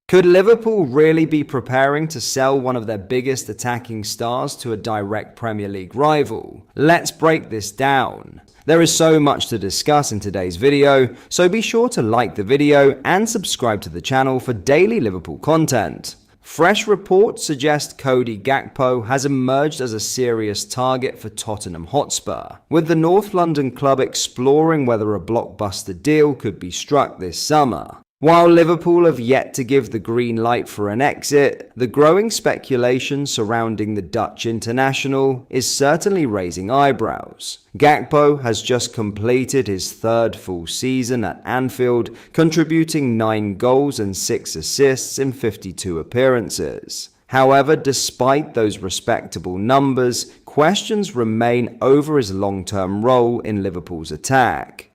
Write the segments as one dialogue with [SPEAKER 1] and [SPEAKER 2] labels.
[SPEAKER 1] Could Liverpool really be preparing to sell one of their biggest attacking stars to a direct Premier League rival? Let's break this down. There is so much to discuss in today's video, so be sure to like the video and subscribe to the channel for daily Liverpool content. Fresh reports suggest Cody Gakpo has emerged as a serious target for Tottenham Hotspur, with the North London club exploring whether a blockbuster deal could be struck this summer. While Liverpool have yet to give the green light for an exit, the growing speculation surrounding the Dutch international is certainly raising eyebrows. Gakpo has just completed his third full season at Anfield, contributing 9 goals and 6 assists in 52 appearances. However, despite those respectable numbers, questions remain over his long-term role in Liverpool's attack.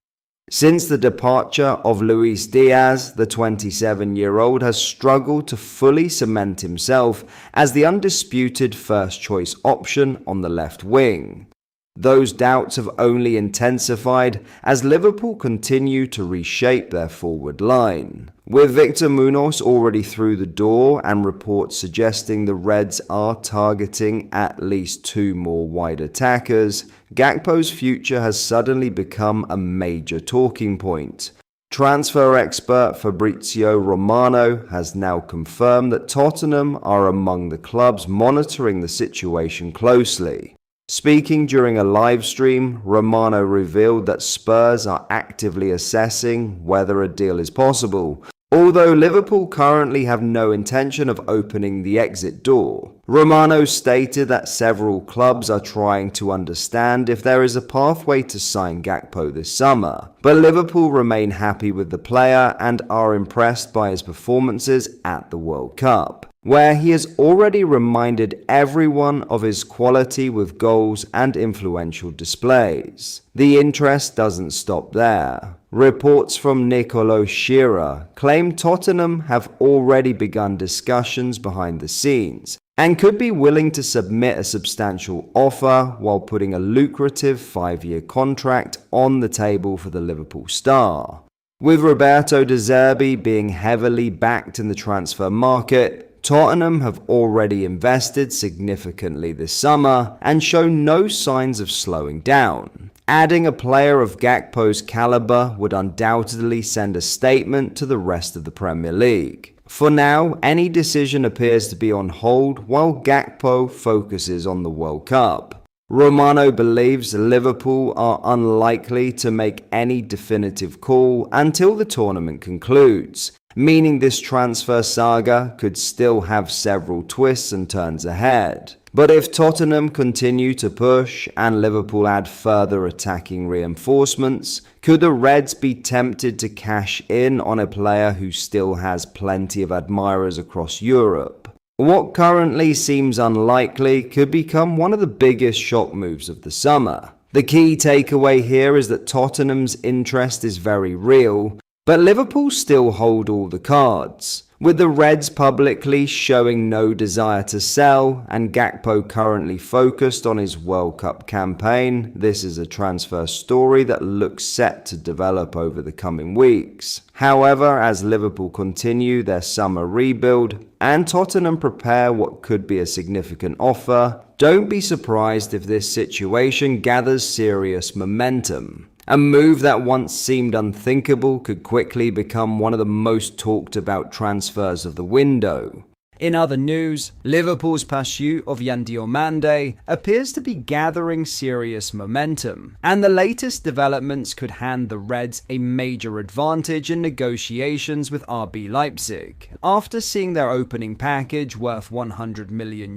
[SPEAKER 1] Since the departure of Luis Diaz, the 27-year-old has struggled to fully cement himself as the undisputed first-choice option on the left wing. Those doubts have only intensified as Liverpool continue to reshape their forward line. With Victor Munoz already through the door and reports suggesting the Reds are targeting at least 2 more wide attackers, Gakpo's future has suddenly become a major talking point. Transfer expert Fabrizio Romano has now confirmed that Tottenham are among the clubs monitoring the situation closely. Speaking during a live stream, Romano revealed that Spurs are actively assessing whether a deal is possible, although Liverpool currently have no intention of opening the exit door. Romano stated that several clubs are trying to understand if there is a pathway to sign Gakpo this summer, but Liverpool remain happy with the player and are impressed by his performances at the World Cup, where he has already reminded everyone of his quality with goals and influential displays. The interest doesn't stop there. Reports from Nicolo Shearer claim Tottenham have already begun discussions behind the scenes and could be willing to submit a substantial offer while putting a lucrative 5-year contract on the table for the Liverpool star. With Roberto De Zerbi being heavily backed in the transfer market, Tottenham have already invested significantly this summer and shown no signs of slowing down. Adding a player of Gakpo's caliber would undoubtedly send a statement to the rest of the Premier League. For now, any decision appears to be on hold while Gakpo focuses on the World Cup. Romano believes Liverpool are unlikely to make any definitive call until the tournament concludes, meaning this transfer saga could still have several twists and turns ahead. But if Tottenham continue to push and Liverpool add further attacking reinforcements, could the Reds be tempted to cash in on a player who still has plenty of admirers across Europe? What currently seems unlikely could become one of the biggest shock moves of the summer. The key takeaway here is that Tottenham's interest is very real, but Liverpool still hold all the cards. With the Reds publicly showing no desire to sell and Gakpo currently focused on his World Cup campaign, this is a transfer story that looks set to develop over the coming weeks. However, as Liverpool continue their summer rebuild and Tottenham prepare what could be a significant offer, don't be surprised if this situation gathers serious momentum. A move that once seemed unthinkable could quickly become one of the most talked about transfers of the window. In other news, Liverpool's pursuit of Yandio Mande appears to be gathering serious momentum, and the latest developments could hand the Reds a major advantage in negotiations with RB Leipzig. After seeing their opening package worth €100 million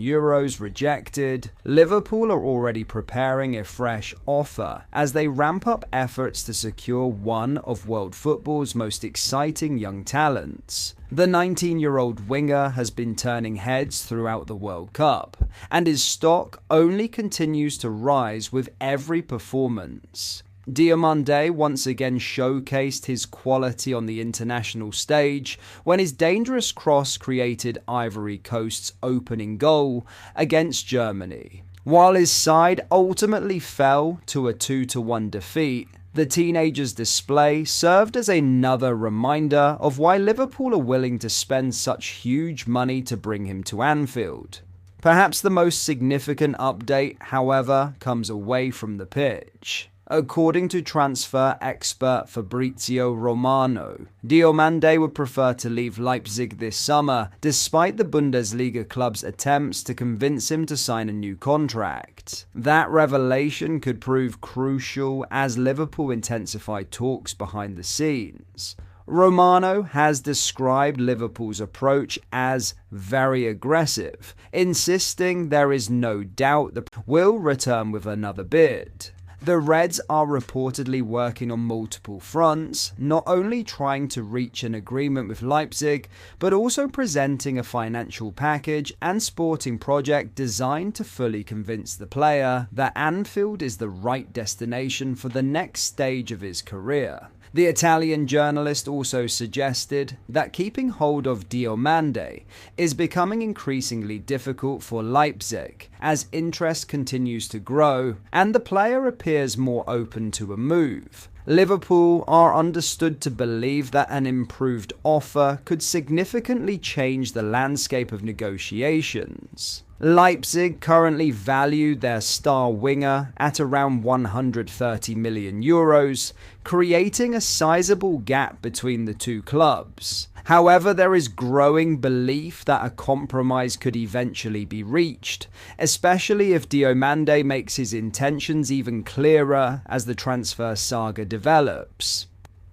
[SPEAKER 1] rejected, Liverpool are already preparing a fresh offer as they ramp up efforts to secure one of world football's most exciting young talents. The 19-year-old winger has been turning heads throughout the World Cup, and his stock only continues to rise with every performance. Mande once again showcased his quality on the international stage when his dangerous cross created Ivory Coast's opening goal against Germany. While his side ultimately fell to a 2-1 defeat, The teenager's display served as another reminder of why Liverpool are willing to spend such huge money to bring him to Anfield. Perhaps the most significant update, however, comes away from the pitch. According to transfer expert Fabrizio Romano, Mande would prefer to leave Leipzig this summer, despite the Bundesliga club's attempts to convince him to sign a new contract. That revelation could prove crucial as Liverpool intensify talks behind the scenes. Romano has described Liverpool's approach as very aggressive, insisting there is no doubt the will return with another bid. The Reds are reportedly working on multiple fronts, not only trying to reach an agreement with Leipzig, but also presenting a financial package and sporting project designed to fully convince the player that Anfield is the right destination for the next stage of his career. The Italian journalist also suggested that keeping hold of Mande is becoming increasingly difficult for Leipzig as interest continues to grow and the player appears more open to a move. Liverpool are understood to believe that an improved offer could significantly change the landscape of negotiations. Leipzig currently value their star winger at around €130 million, creating a sizable gap between the two clubs. However, there is growing belief that a compromise could eventually be reached, especially if Mande makes his intentions even clearer as the transfer saga develops.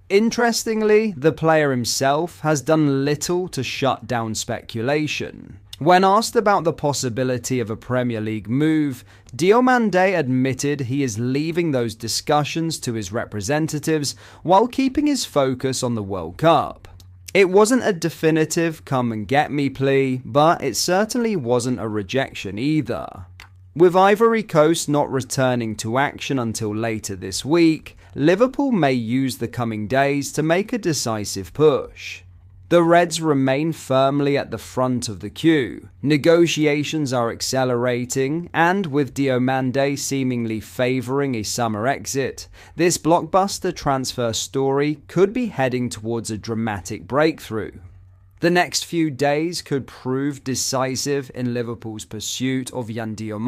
[SPEAKER 1] Interestingly, the player himself has done little to shut down speculation. When asked about the possibility of a Premier League move, Mande admitted he is leaving those discussions to his representatives while keeping his focus on the World Cup. It wasn't a definitive come and get me plea, but it certainly wasn't a rejection either. With Ivory Coast not returning to action until later this week, Liverpool may use the coming days to make a decisive push. The Reds remain firmly at the front of the queue. Negotiations are accelerating, and with Mande seemingly favouring a summer exit, this blockbuster transfer story could be heading towards a dramatic breakthrough. The next few days could prove decisive in Liverpool's pursuit of Yandio.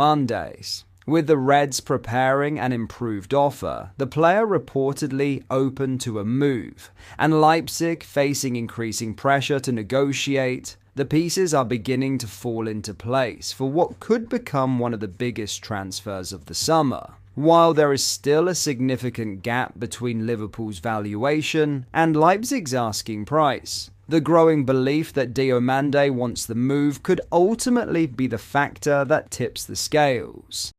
[SPEAKER 1] With the Reds preparing an improved offer, the player reportedly open to a move, and Leipzig facing increasing pressure to negotiate, the pieces are beginning to fall into place for what could become one of the biggest transfers of the summer. While there is still a significant gap between Liverpool's valuation and Leipzig's asking price, the growing belief that Mande wants the move could ultimately be the factor that tips the scales.